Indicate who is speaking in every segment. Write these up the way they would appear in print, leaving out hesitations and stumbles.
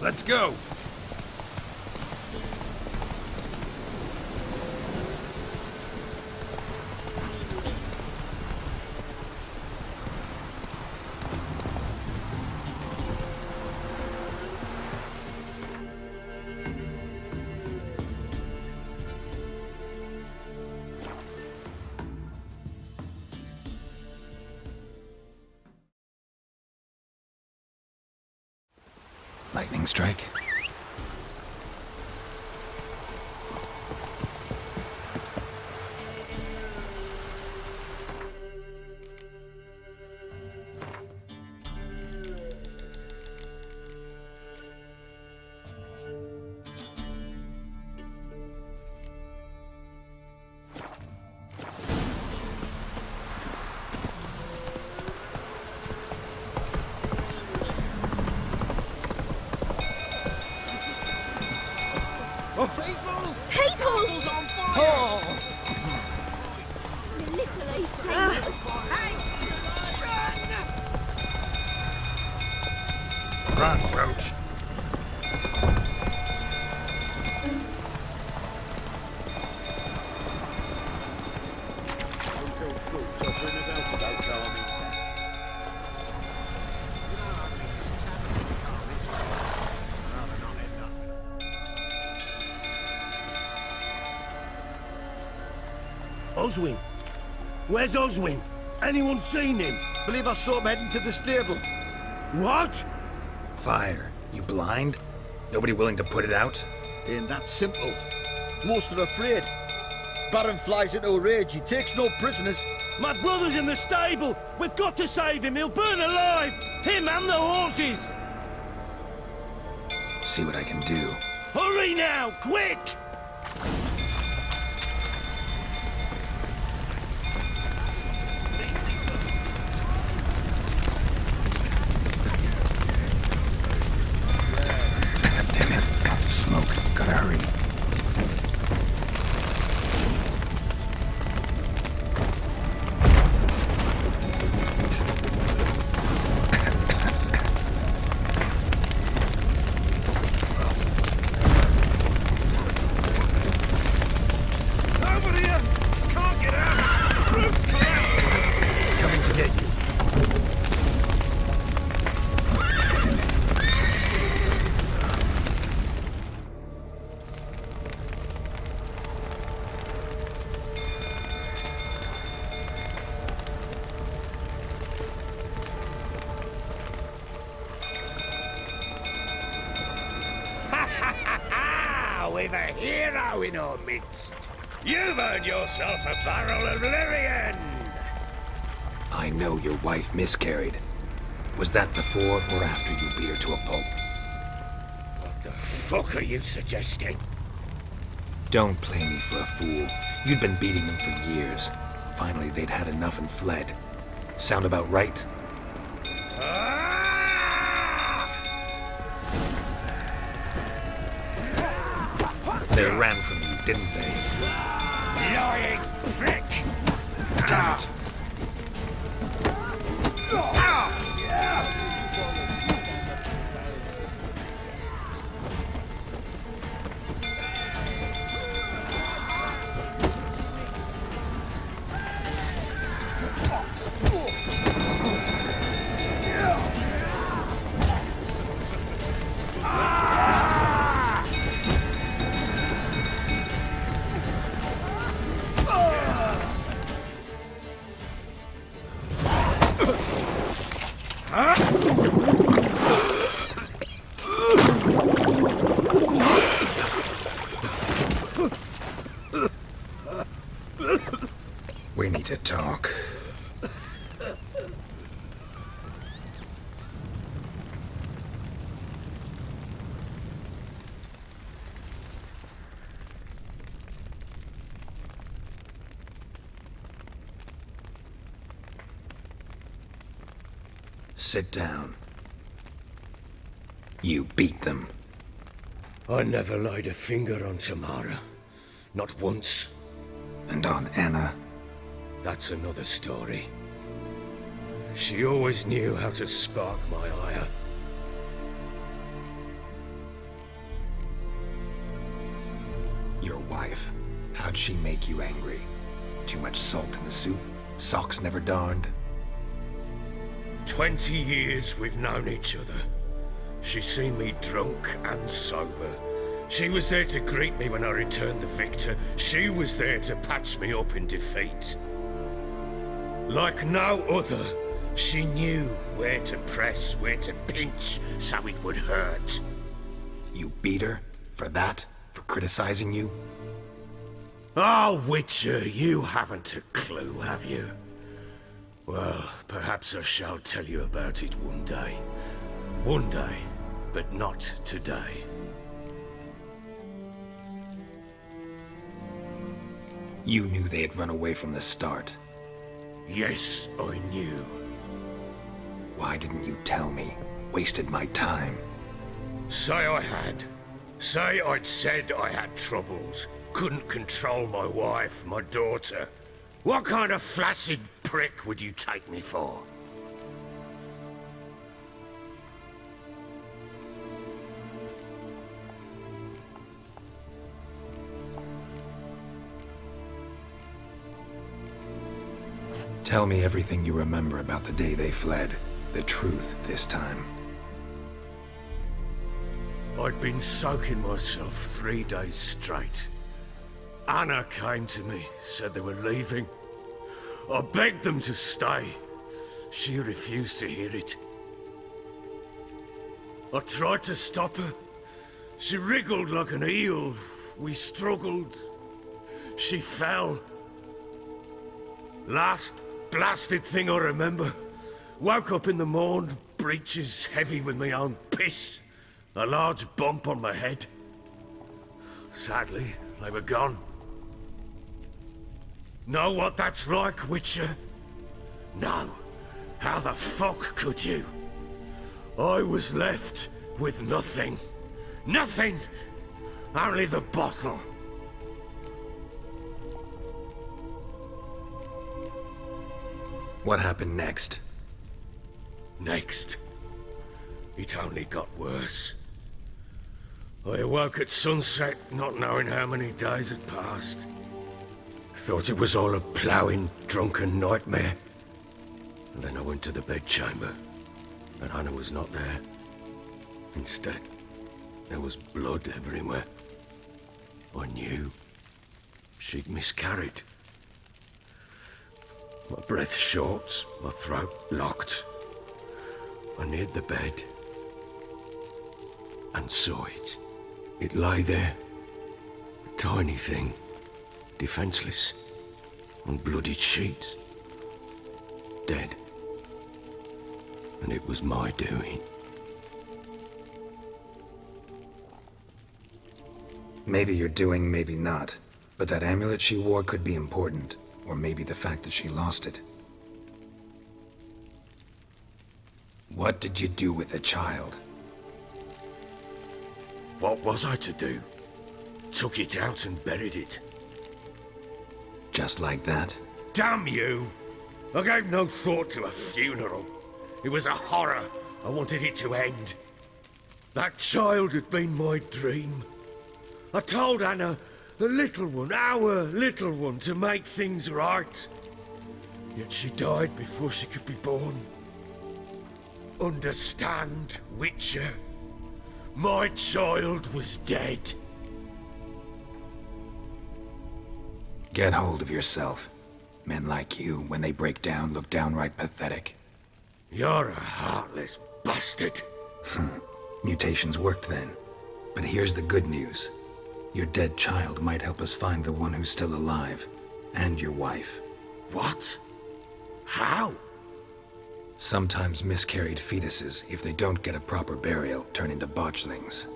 Speaker 1: Let's go.
Speaker 2: Lightning strike.
Speaker 1: Run, Roach.
Speaker 3: Oswin? Where's Oswin? Anyone seen him?
Speaker 4: Believe I saw him heading to the stable.
Speaker 3: What?
Speaker 2: Fire. You blind? Nobody willing to put it out?
Speaker 4: Ain't that simple. Most are afraid. Baron flies into a rage. He takes no prisoners.
Speaker 3: My brother's in the stable. We've got to save him. He'll burn alive. Him and the horses.
Speaker 2: See what I can do.
Speaker 3: Hurry now, quick!
Speaker 2: Damn it, lots of smoke. Gotta hurry.
Speaker 1: Over here! Can't get out! Roof's collapsed!
Speaker 4: Coming to get you.
Speaker 3: We've a hero in our midst.
Speaker 1: You've earned yourself a barrel of Lyrian!
Speaker 2: I know your wife miscarried. Was that before or after you beat her to a pulp?
Speaker 3: What the fuck are you suggesting?
Speaker 2: Don't play me for a fool. You'd been beating them for years. Finally, they'd had enough and fled. Sound about right? They ran from you, didn't they?
Speaker 3: Lying prick!
Speaker 2: Damn it. We need to talk. Sit down. You beat them.
Speaker 3: I never laid a finger on Tamara. Not once.
Speaker 2: And on Anna.
Speaker 3: That's another story. She always knew how to spark my ire.
Speaker 2: wife. How'd she make you angry? Too much salt in the soup? Socks never darned?
Speaker 1: 20 years we've known each other. She's seen me drunk and sober. She was there to greet me when I returned the victor. She was there to patch me up in defeat. Like no other, she knew where to press, where to pinch, so it would hurt.
Speaker 2: You beat her? For that? For criticizing you?
Speaker 1: Oh, Witcher, you haven't a clue, have you? Well, perhaps I shall tell you about it one day. One day, but not today.
Speaker 2: You knew they had run away from the start.
Speaker 1: Yes, I knew.
Speaker 2: Why didn't you tell me? Wasted my time.
Speaker 1: Say I had. Say I'd said I had troubles. Couldn't control my wife, my daughter. What kind of flaccid prick would you take me for?
Speaker 2: Tell me everything you remember about the day they fled. The truth this time.
Speaker 1: I'd been soaking myself 3 days straight. Anna came to me, said they were leaving. I begged them to stay. She refused to hear it. I tried to stop her. She wriggled like an eel. We struggled. She fell. Last blasted thing I remember. Woke up in the morn, breeches heavy with my own piss. A large bump on my head. Sadly, they were gone. Know what that's like, Witcher? No. How the fuck could you? I was left with nothing. Nothing! Only the bottle.
Speaker 2: What happened next?
Speaker 1: Next, it only got worse. I awoke at sunset, not knowing how many days had passed. Thought it was all a ploughing, drunken nightmare. And then I went to the bedchamber, but Anna was not there. Instead, there was blood everywhere. I knew she'd miscarried. My breath short, my throat locked. I neared the bed and saw it. It lay there, a tiny thing, defenseless, on bloodied sheets, dead. And it was my doing.
Speaker 2: Maybe you're doing, maybe not. But that amulet she wore could be important. Or maybe the fact that she lost it. What did you do with the child?
Speaker 1: What was I to do? Took it out and buried it.
Speaker 2: Just like that?
Speaker 1: Damn you! I gave no thought to a funeral. It was a horror. I wanted it to end. That child had been my dream. I told Anna, the little one, our little one, to make things right. Yet she died before she could be born. Understand, Witcher? My child was dead.
Speaker 2: Get hold of yourself. Men like you, when they break down, look downright pathetic.
Speaker 1: You're a heartless bastard.
Speaker 2: Mutations worked then. But here's the good news. Your dead child might help us find the one who's still alive. And your wife.
Speaker 1: What? How?
Speaker 2: Sometimes miscarried fetuses, if they don't get a proper burial, turn into botchlings.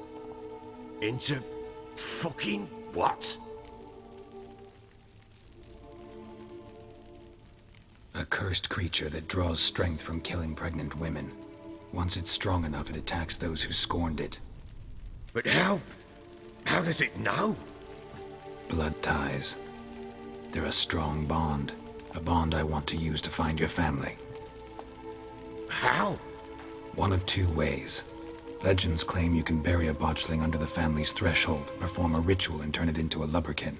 Speaker 1: Into fucking what?
Speaker 2: A cursed creature that draws strength from killing pregnant women. Once it's strong enough, it attacks those who scorned it.
Speaker 1: But how? How does it know?
Speaker 2: Blood ties. They're a strong bond. A bond I want to use to find your family.
Speaker 1: How?
Speaker 2: One of two ways. Legends claim you can bury a botchling under the family's threshold, perform a ritual and turn it into a lubberkin.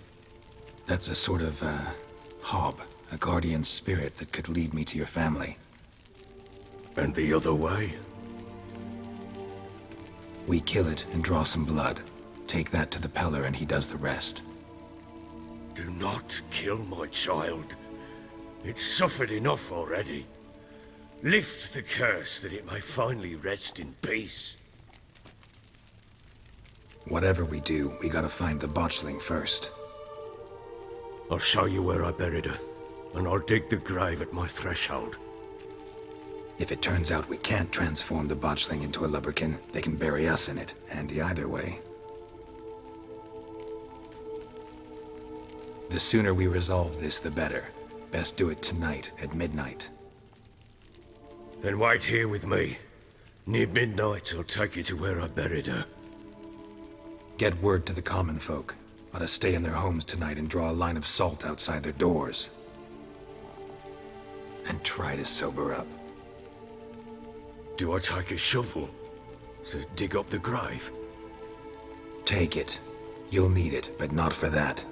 Speaker 2: That's a sort of, hob, a guardian spirit that could lead me to your family.
Speaker 1: And the other way?
Speaker 2: We kill it and draw some blood. Take that to the Peller and he does the rest.
Speaker 1: Do not kill my child. It's suffered enough already. Lift the curse that it may finally rest in peace.
Speaker 2: Whatever we do, we gotta find the botchling first.
Speaker 1: I'll show you where I buried her, and I'll dig the grave at my threshold.
Speaker 2: If it turns out we can't transform the botchling into a lubberkin, they can bury us in it. Handy either way. The sooner we resolve this, the better. Best do it tonight, at midnight.
Speaker 1: Then wait here with me. Near midnight, I'll take you to where I buried her.
Speaker 2: Get word to the common folk. Ought to stay in their homes tonight and draw a line of salt outside their doors. And try to sober up.
Speaker 1: Do I take a shovel to dig up the grave?
Speaker 2: Take it. You'll need it, but not for that.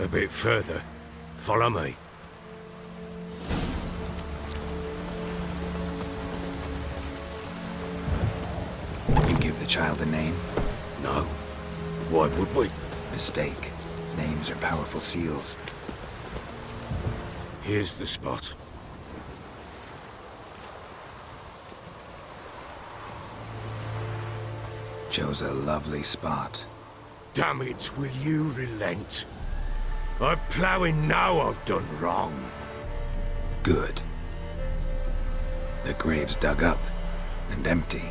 Speaker 1: A bit further. Follow me.
Speaker 2: You give the child a name?
Speaker 1: No. Why would we?
Speaker 2: Mistake. Names are powerful seals.
Speaker 1: Here's the spot.
Speaker 2: Chose a lovely spot.
Speaker 1: Damn it, will you relent? I'm ploughing now I've done wrong.
Speaker 2: Good. The grave's dug up and empty.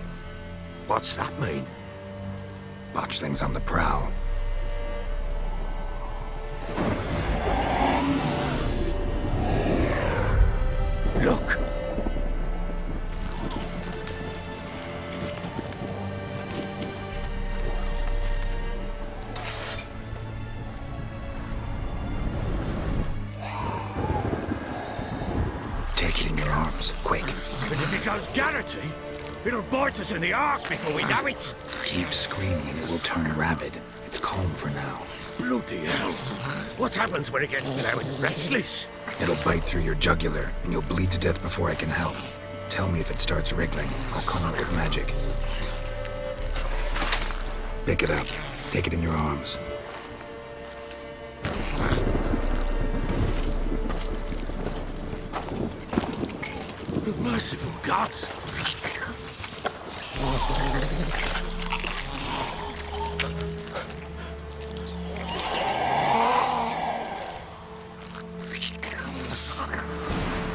Speaker 1: What's that mean?
Speaker 2: Botchling's on the prowl.
Speaker 1: Look!
Speaker 2: Take it in your arms, quick.
Speaker 1: And if it goes Garrity, it'll bite us in the arse before we know it.
Speaker 2: Keep screaming and it will turn rabid. It's calm for now.
Speaker 1: Bloody hell. What happens when it gets blowing restless?
Speaker 2: It'll bite through your jugular and you'll bleed to death before I can help. Tell me if it starts wriggling. I'll calm it with magic. Pick it up. Take it in your arms.
Speaker 1: Merciful gods!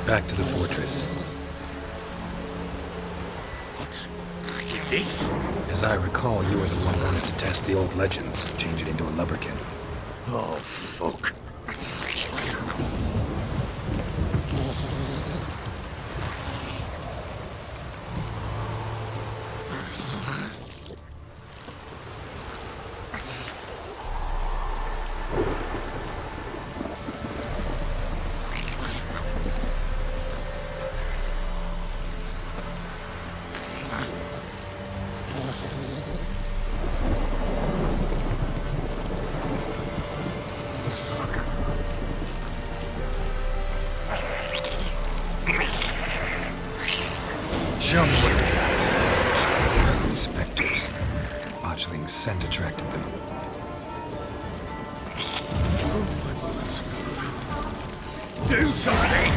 Speaker 2: Back to the fortress.
Speaker 1: What's this?
Speaker 2: As I recall, you were the one who wanted to test the old legends, change it into a lubberkin.
Speaker 1: Oh, fuck.
Speaker 2: Show me where they're at. Spectres. Botchling's scent attracted them.
Speaker 1: Do something!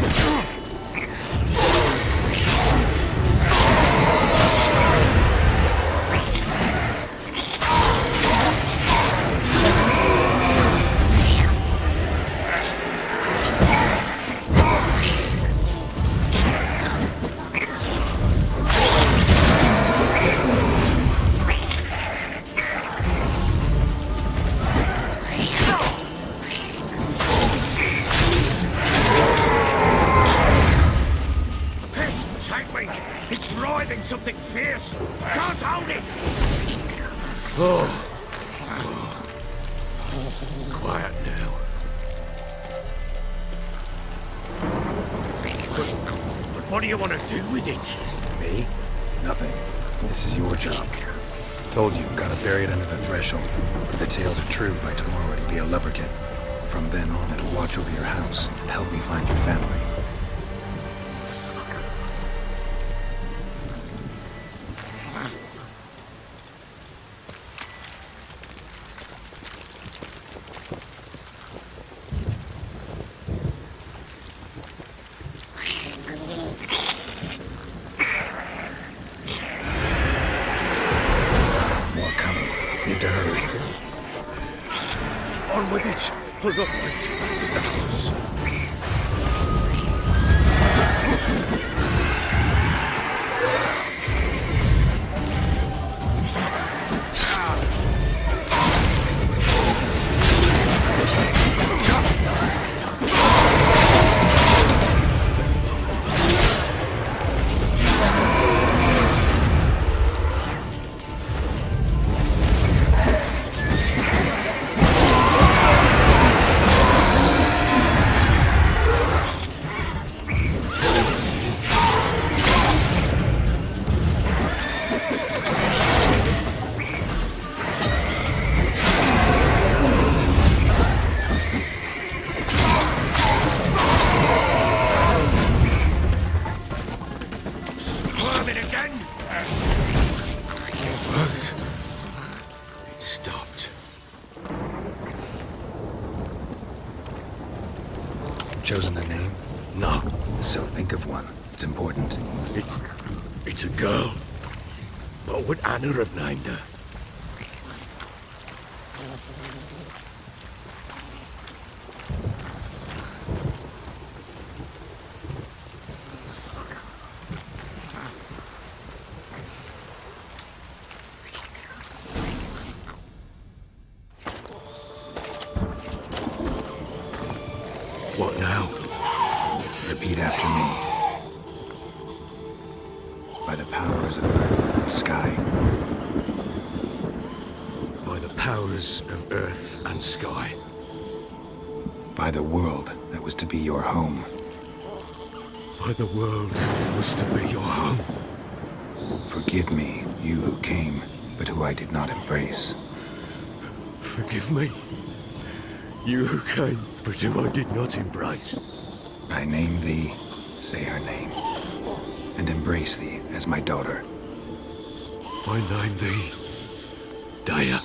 Speaker 1: It's writhing something fierce. Can't hold it. Oh. Quiet now. What do you want to do with it?
Speaker 2: Me? Nothing. This is your job. Told you, gotta bury it under the threshold. If the tales are true, by tomorrow it'll be a leprechaun. From then on, it'll watch over your house and help me find your family. Need to hurry.
Speaker 1: On with it. I'll not wait till that devours. It stopped.
Speaker 2: Chosen a name?
Speaker 1: No,
Speaker 2: So think of one. It's important.
Speaker 1: it's a girl. What would Anna have named her? What now?
Speaker 2: Repeat after me. By the powers of earth and sky.
Speaker 1: By the powers of earth and sky.
Speaker 2: By the world that was to be your home.
Speaker 1: By the world that was to be your home.
Speaker 2: Forgive me, you who came, but who I did not embrace.
Speaker 1: Forgive me. You who came, but who I did not embrace.
Speaker 2: I name thee, say her name, and embrace thee as my daughter.
Speaker 1: I name thee Daya,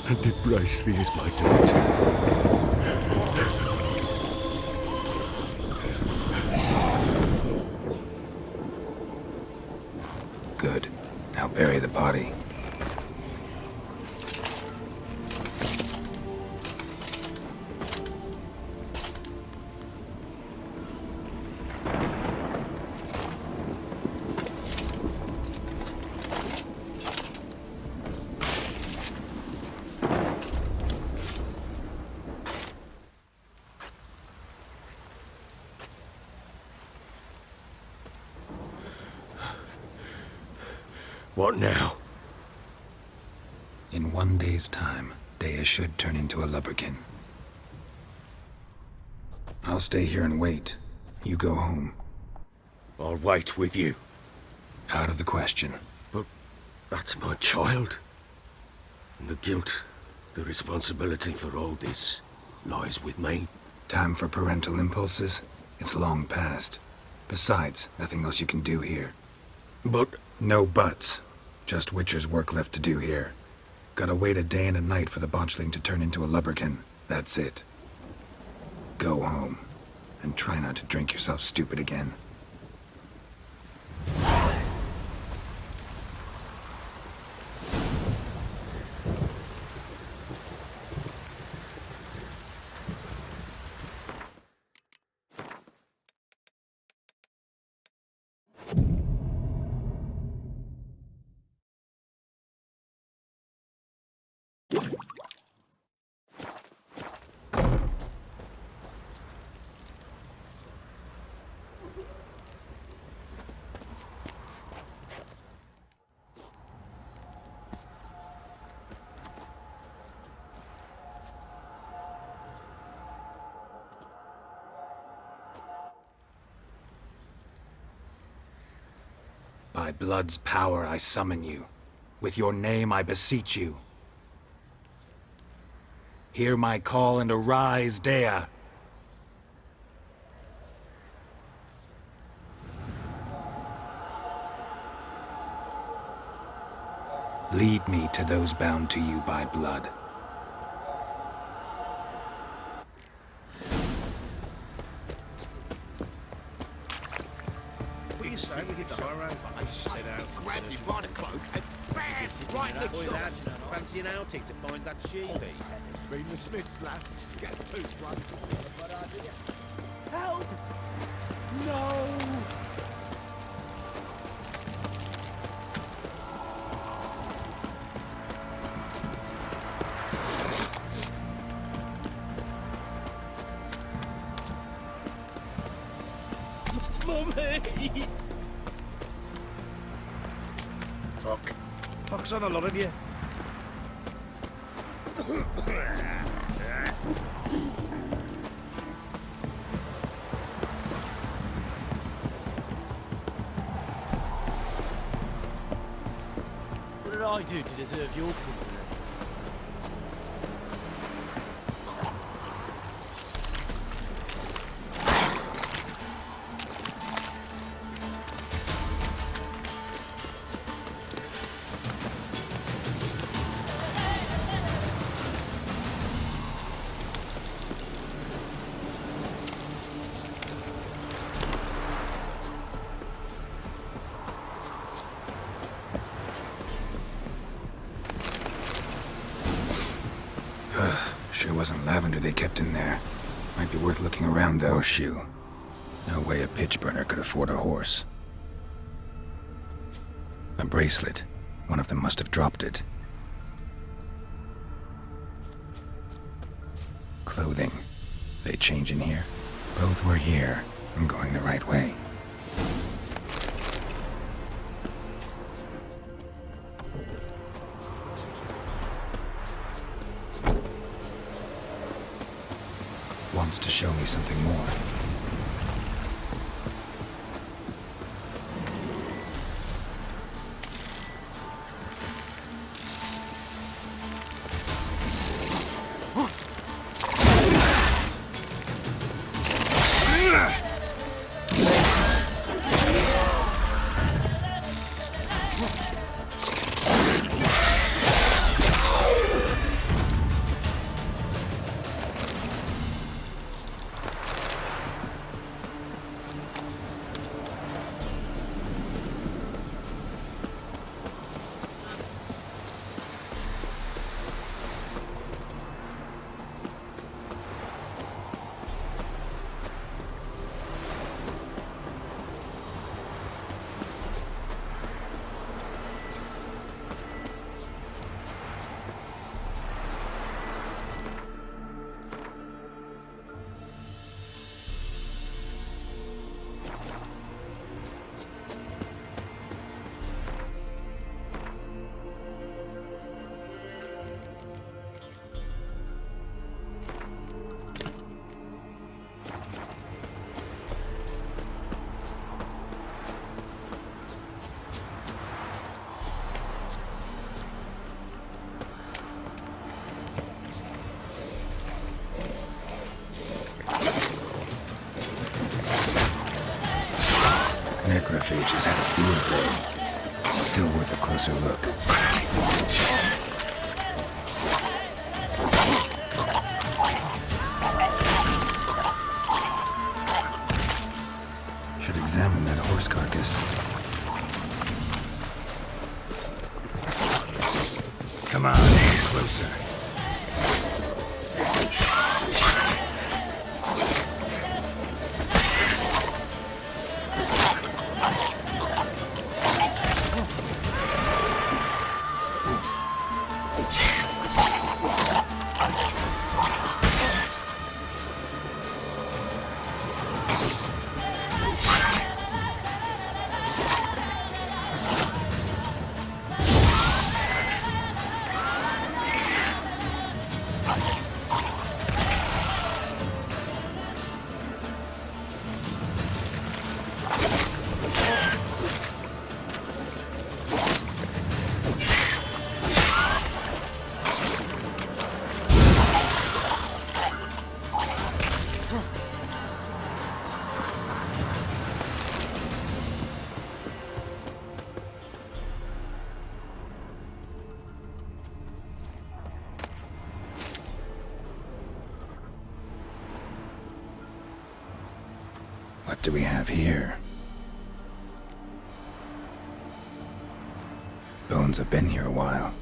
Speaker 1: and embrace thee as my daughter.
Speaker 2: Good. Now bury the body.
Speaker 1: What now?
Speaker 2: In 1 day's time, Dea should turn into a leprechaun. I'll stay here and wait. You go home.
Speaker 1: I'll wait with you.
Speaker 2: Out of the question.
Speaker 1: But that's my child. And the guilt, the responsibility for all this lies with me.
Speaker 2: Time for parental impulses? It's long past. Besides, nothing else you can do here.
Speaker 1: But
Speaker 2: No buts. Just Witcher's work left to do here. Gotta wait a day and a night for the botchling to turn into a leprechaun. That's it. Go home. And try not to drink yourself stupid again. By blood's power I summon you. With your name I beseech you. Hear my call and arise, Dea. Lead me to those bound to you by blood.
Speaker 5: Grabbed him by the cloak and bam! Right in the
Speaker 3: Boy,
Speaker 5: chin.
Speaker 3: lads, fancy an outing to find that sheepy.
Speaker 5: It's been the Smiths, lass. Get a toothbrush.
Speaker 3: Help! No! Mummy!
Speaker 5: Fuck. Fuck's on a lot of you.
Speaker 3: What did I do to deserve your company?
Speaker 2: Sure wasn't lavender they kept in there. Might be worth looking around, though. Shoe. No way a pitch burner could afford a horse. A bracelet. One of them must have dropped it. Clothing. They change in here? Both were here. I'm going the right way. Wants to show me something more. Necrophages had a field day. Still worth a closer look. Should examine that horse carcass. Come on, closer. do we have here? Bones have been here a while.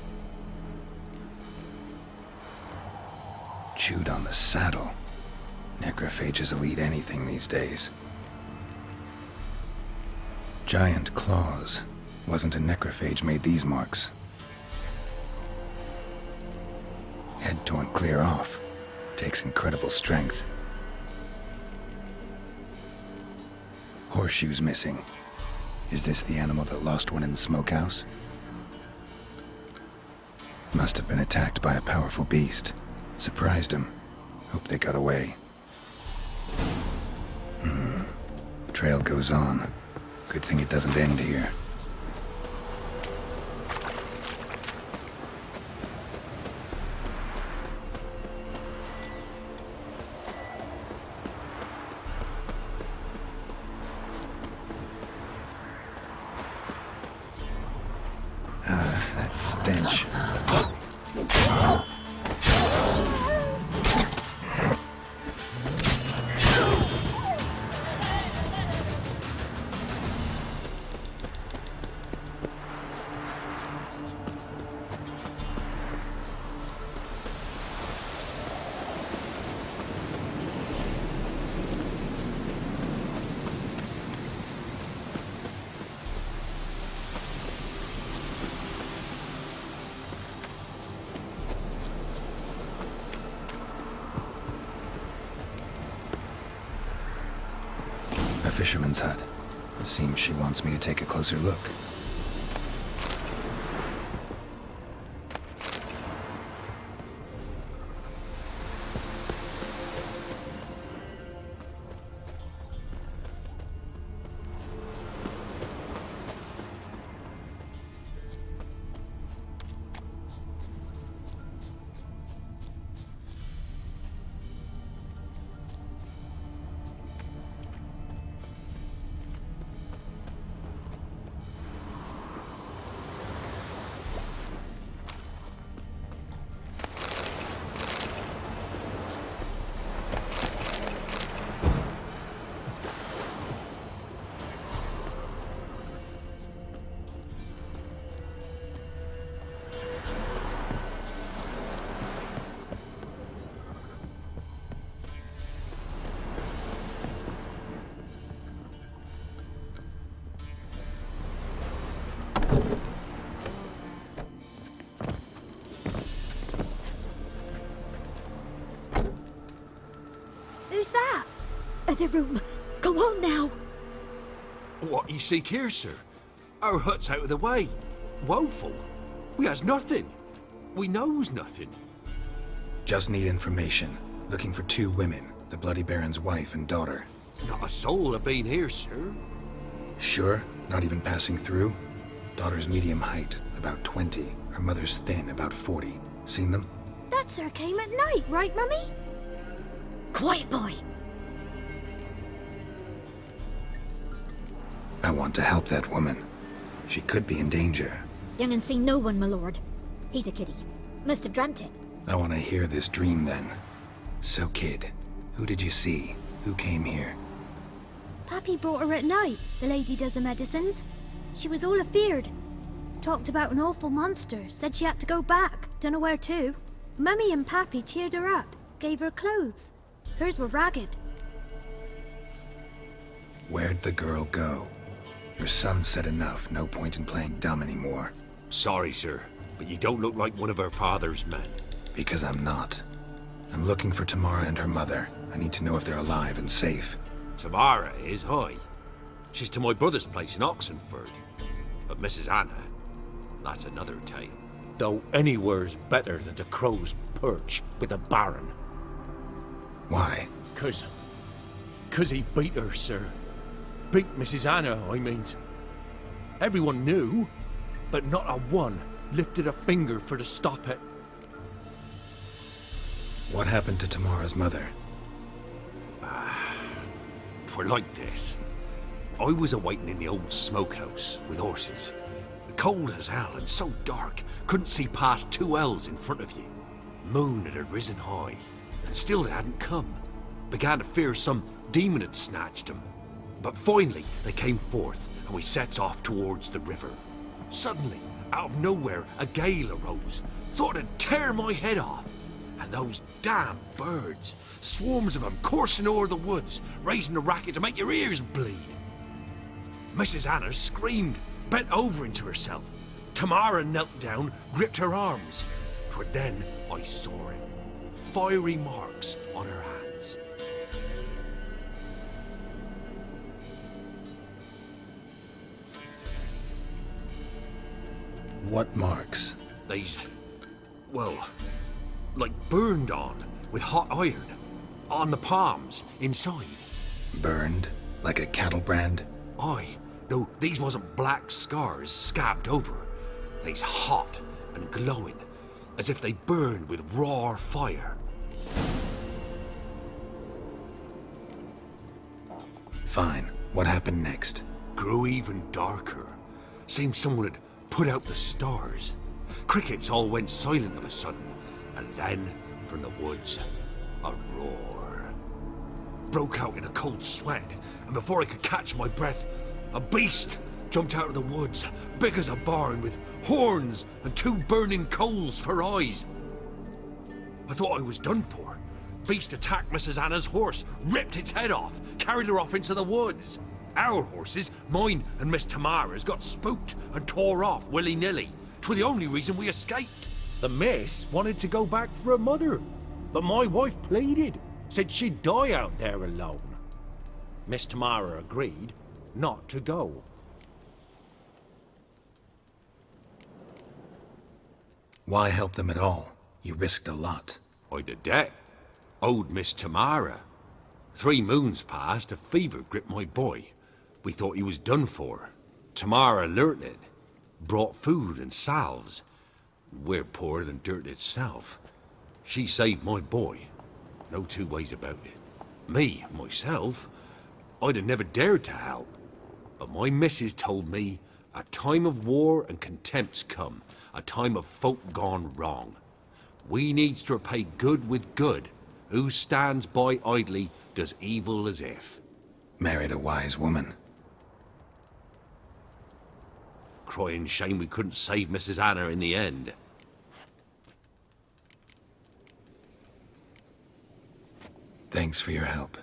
Speaker 2: Chewed on the saddle. Necrophages will eat anything these days. Giant claws. Wasn't a necrophage made these marks. Head torn clear off. Takes incredible strength. Horseshoes missing. Is this the animal that lost one in the smokehouse? Must have been attacked by a powerful beast. Surprised him. Hope they got away. Trail goes on. Good thing it doesn't end here. That stench. A fisherman's hut. It seems she wants me to take a closer look.
Speaker 6: Who's that? The room. Go on now.
Speaker 5: What you seek here, sir? Our hut's out of the way. Woeful. We has nothing. We knows nothing.
Speaker 2: Just need information. Looking for 2 women, the Bloody Baron's wife and daughter.
Speaker 5: Not a soul have been here, sir.
Speaker 2: Sure? Not even passing through? Daughter's medium height, about 20. Her mother's thin, about 40. Seen them?
Speaker 6: That sir came at night, right, Mummy? Quiet, boy.
Speaker 2: I want to help that woman. She could be in danger.
Speaker 6: Young and seen no one, my lord. He's a kiddie. Must have dreamt it.
Speaker 2: I want to hear this dream then. So, kid, who did you see? Who came here?
Speaker 6: Pappy brought her at night. The lady does the medicines. She was all afeared. Talked about an awful monster. Said she had to go back. Dunno where to. Mummy and Pappy cheered her up. Gave her clothes. Hers were ragged.
Speaker 2: Where'd the girl go? Your son said enough. No point in playing dumb anymore.
Speaker 5: Sorry, sir, but you don't look like one of our father's men.
Speaker 2: Because I'm not. I'm looking for Tamara and her mother. I need to know if they're alive and safe.
Speaker 5: Tamara is, hi. She's to my brother's place in Oxenford. But Mrs. Anna, that's another tale. Though anywhere's better than the Crow's Perch with a baron.
Speaker 2: Why?
Speaker 3: Cause he beat her, sir. Beat Mrs. Anna, I means. Everyone knew, but not a one lifted a finger for to stop it.
Speaker 2: What happened to Tamara's mother?
Speaker 5: 'Twere like this. I was awaiting in the old smokehouse with horses. Cold as hell and so dark, couldn't see past 2 ells in front of you. Moon had risen high, and still they hadn't come. Began to fear some demon had snatched them. But finally, they came forth, and we sets off towards the river. Suddenly, out of nowhere, a gale arose. Thought it'd tear my head off. And those damn birds, swarms of them coursing o'er the woods, raising a racket to make your ears bleed. Mrs. Anna screamed, bent over into herself. Tamara knelt down, gripped her arms. 'Twas then I saw it. Fiery marks on her hands.
Speaker 2: What marks?
Speaker 5: They's, well, like burned on with hot iron. On the palms, inside.
Speaker 2: Burned? Like a cattle brand?
Speaker 5: Aye, though these wasn't black scars scabbed over. They's hot and glowing, as if they burned with raw fire.
Speaker 2: Fine. What happened next?
Speaker 5: Grew even darker. Seemed someone had put out the stars. Crickets all went silent of a sudden, and then, from the woods, a roar. Broke out in a cold sweat, and before I could catch my breath, a beast jumped out of the woods, big as a barn, with horns and 2 burning coals for eyes. I thought I was done for. Beast attacked Mrs. Anna's horse, ripped its head off, carried her off into the woods. Our horses, mine and Miss Tamara's, got spooked and tore off willy-nilly. 'Twas the only reason we escaped.
Speaker 3: The miss wanted to go back for her mother, but my wife pleaded, said she'd die out there alone. Miss Tamara agreed not to go.
Speaker 2: Why help them at all? You risked a lot.
Speaker 5: I'd a debt. Owed Miss Tamara. 3 moons passed, a fever gripped my boy. We thought he was done for. Tamara learnt it. Brought food and salves. We're poorer than dirt itself. She saved my boy. No 2 ways about it. Me, myself, I'd have never dared to help. But my missus told me a time of war and contempt's come. A time of folk gone wrong. We needs to repay good with good. Who stands by idly does evil as if.
Speaker 2: Married a wise woman.
Speaker 5: Crying shame we couldn't save Mrs. Anna in the end.
Speaker 2: Thanks for your help.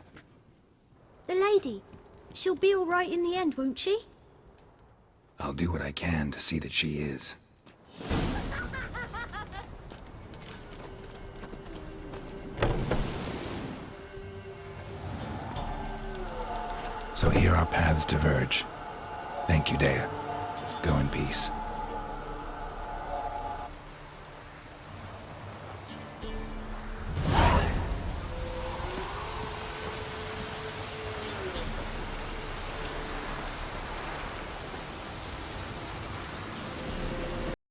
Speaker 6: The lady. She'll be all right in the end, won't she?
Speaker 2: I'll do what I can to see that she is. So here our paths diverge. Thank you, Dea. Go in peace.